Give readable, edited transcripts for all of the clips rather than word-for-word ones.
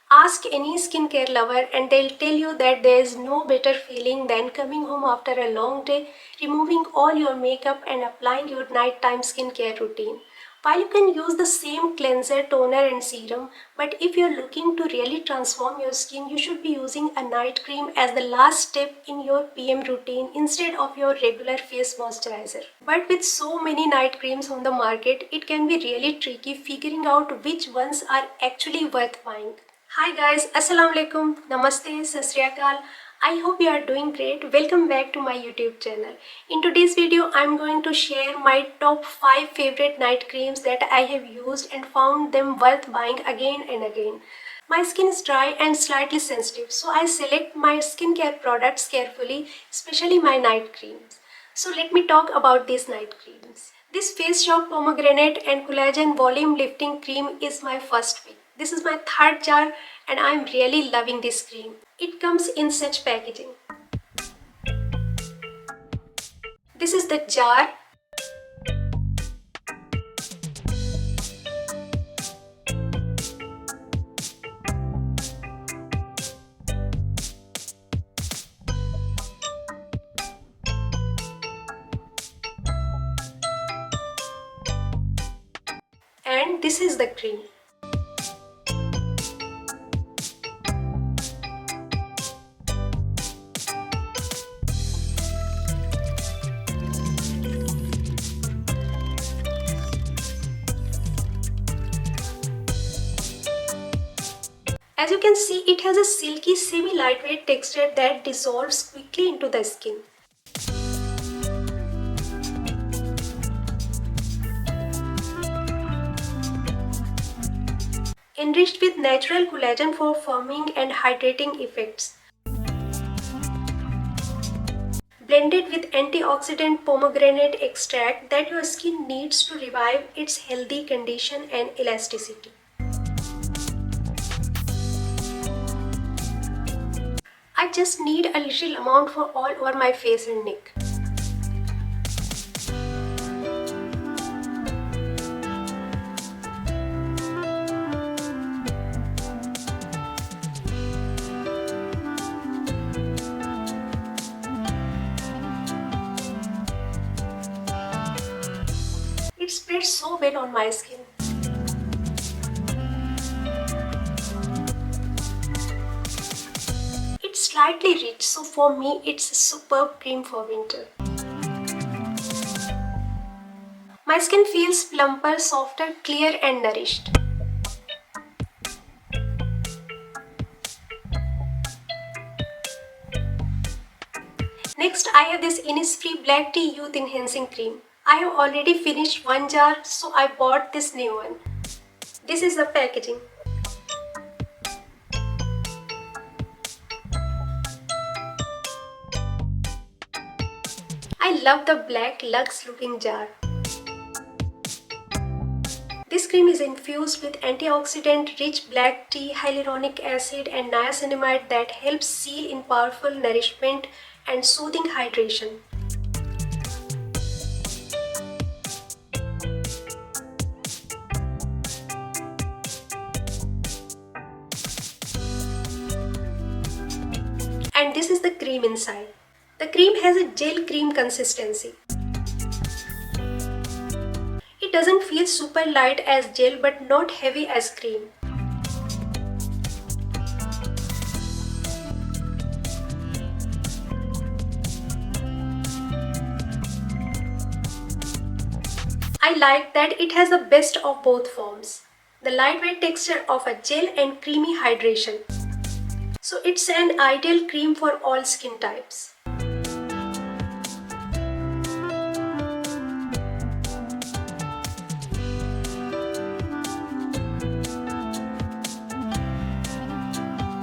Ask any skincare lover and they'll tell you that there is no better feeling than coming home after a long day, removing all your makeup and applying your nighttime skincare routine. While you can use the same cleanser, toner and serum, but if you're looking to really transform your skin, you should be using a night cream as the last step in your PM routine instead of your regular face moisturizer. But with so many night creams on the market, it can be really tricky figuring out which ones are actually worth buying. Hi guys, Assalamu alaikum, Namaste, Sat Sri Akal. I hope you are doing great. Welcome back to my YouTube channel. In today's video, I'm going to share my top 5 favorite night creams that I have used and found them worth buying again and again. My skin is dry and slightly sensitive, so I select my skincare products carefully, especially my night creams. So let me talk about these night creams. This Face Shop Pomegranate and Collagen Volume Lifting Cream is my first pick. This is my third jar and I'm really loving this cream. It comes in such packaging. This is the jar. And this is the cream. As you can see, it has a silky semi-lightweight texture that dissolves quickly into the skin. Enriched with natural collagen for firming and hydrating effects. Blended with antioxidant pomegranate extract that your skin needs to revive its healthy condition and elasticity. I just need a little amount for all over my face and neck. It spreads so well on my skin. It's slightly rich, so for me it's a superb cream for winter. My skin feels plumper, softer, clear and nourished. Next, I have this Innisfree Black Tea Youth Enhancing Cream. I have already finished one jar, so I bought this new one. This is the packaging. I love the black luxe looking jar. This cream is infused with antioxidant rich black tea, hyaluronic acid and niacinamide that helps seal in powerful nourishment and soothing hydration. And this is the cream inside. The cream has a gel cream consistency. It doesn't feel super light as gel but not heavy as cream. I like that it has the best of both forms. The lightweight texture of a gel and creamy hydration. So it's an ideal cream for all skin types.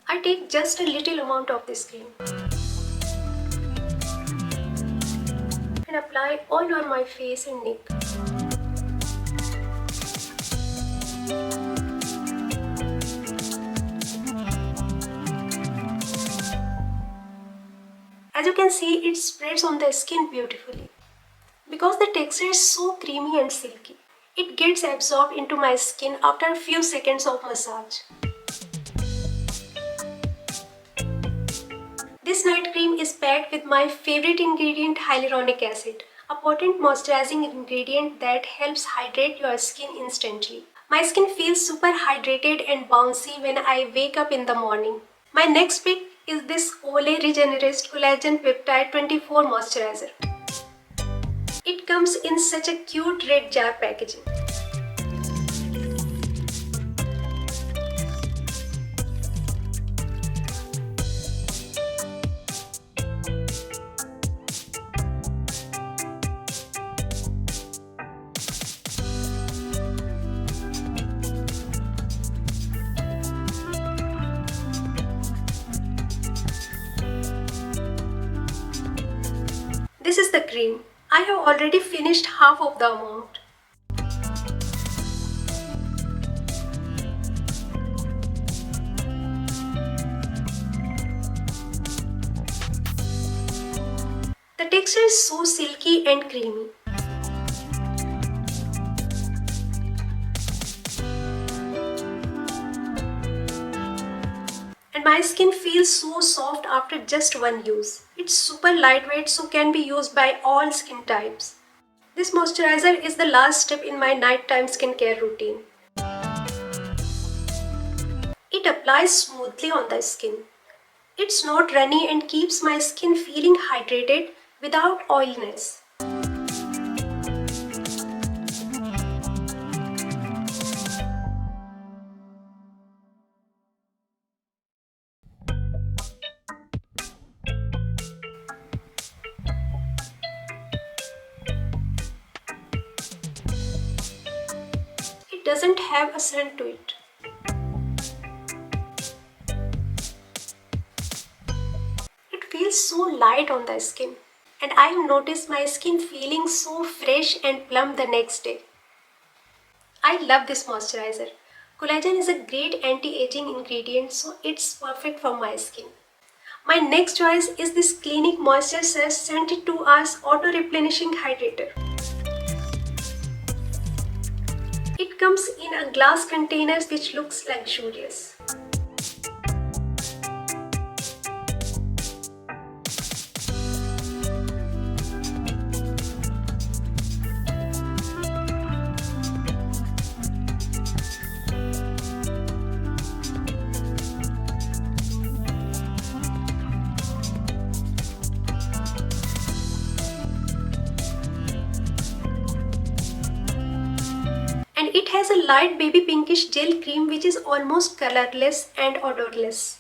I take just a little amount of this cream and apply all over my face and neck. As you can see, it spreads on the skin beautifully. Because the texture is so creamy and silky, it gets absorbed into my skin after a few seconds of massage. This night cream is packed with my favorite ingredient, hyaluronic acid, a potent moisturizing ingredient that helps hydrate your skin instantly. My skin feels super hydrated and bouncy when I wake up in the morning. My next pick is this Olay Regenerationalist Collagen Peptide 24 Moisturizer. It comes in such a cute red jar packaging. This is the cream. I have already finished half of the amount. The texture is so silky and creamy. And my skin feels so soft after just one use. It's super lightweight, so can be used by all skin types. This moisturizer is the last step in my nighttime skincare routine. It applies smoothly on the skin. It's not runny and keeps my skin feeling hydrated without oiliness. It doesn't have a scent to it. It feels so light on the skin. And I have noticed my skin feeling so fresh and plump the next day. I love this moisturizer. Collagen is a great anti-aging ingredient, so it's perfect for my skin. My next choice is this Clinique Moisture Sesh 72 Hours Auto Replenishing Hydrator. It comes in a glass container which looks luxurious. And it has a light baby pinkish gel cream which is almost colorless and odorless.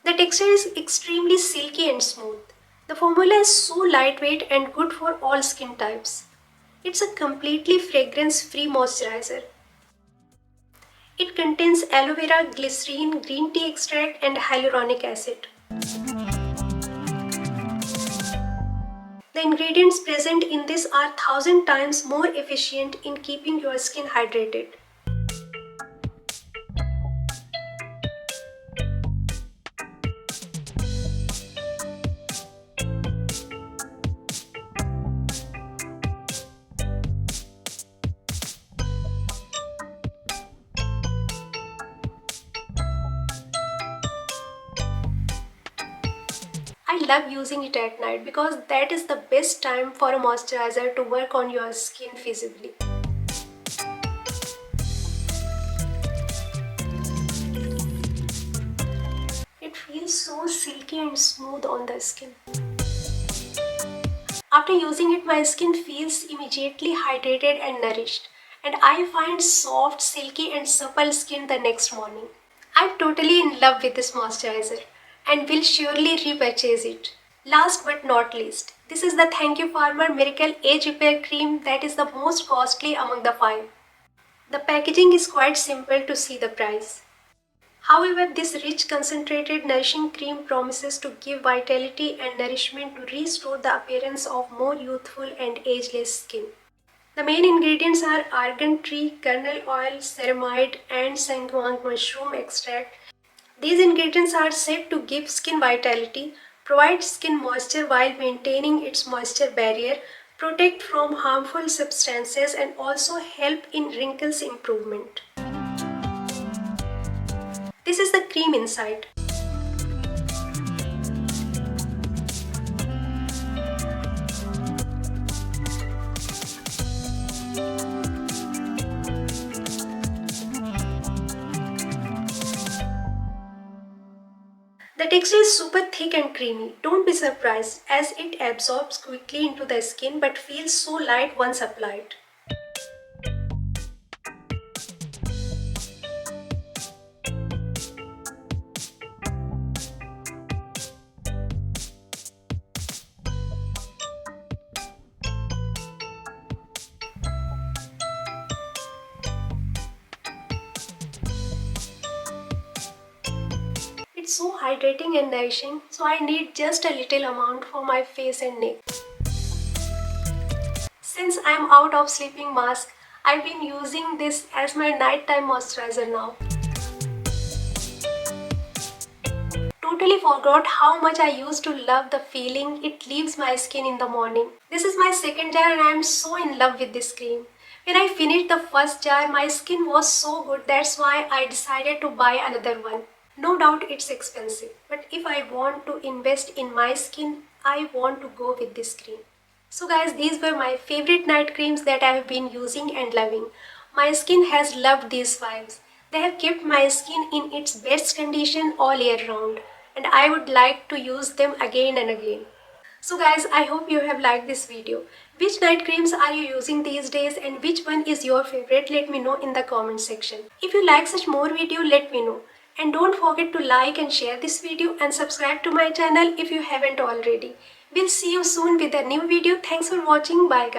The texture is extremely silky and smooth. The formula is so lightweight and good for all skin types. It's a completely fragrance-free moisturizer. It contains aloe vera, glycerine, green tea extract and hyaluronic acid. The ingredients present in this are 1000 times more efficient in keeping your skin hydrated. I love using it at night because that is the best time for a moisturizer to work on your skin visibly. It feels so silky and smooth on the skin. After using it, my skin feels immediately hydrated and nourished, and I find soft, silky and supple skin the next morning. I'm totally in love with this moisturizer and will surely repurchase it. Last but not least, this is the Thank You Farmer Miracle Age Repair Cream that is the most costly among the five. The packaging is quite simple to see the price. However, this rich concentrated nourishing cream promises to give vitality and nourishment to restore the appearance of more youthful and ageless skin. The main ingredients are argan tree, kernel oil, ceramide and sanguang mushroom extract. These ingredients are said to give skin vitality, provide skin moisture while maintaining its moisture barrier, protect from harmful substances, and also help in wrinkles improvement. This is the cream inside. The texture is super thick and creamy. Don't be surprised as it absorbs quickly into the skin but feels so light once applied. It's so hydrating and nourishing, so I need just a little amount for my face and neck. Since I'm out of sleeping mask, I've been using this as my nighttime moisturizer now. Totally forgot how much I used to love the feeling it leaves my skin in the morning. This is my second jar and I am so in love with this cream. When I finished the first jar, my skin was so good, that's why I decided to buy another one. No doubt it's expensive, but if I want to invest in my skin, I want to go with this cream. So guys, these were my favorite night creams that I have been using and loving. My skin has loved these vibes. They have kept my skin in its best condition all year round, and I would like to use them again and again. So guys, I hope you have liked this video. Which night creams are you using these days and which one is your favorite? Let me know in the comment section. If you like such more video, let me know. And don't forget to like and share this video and subscribe to my channel if you haven't already. We'll see you soon with a new video. Thanks for watching. Bye guys.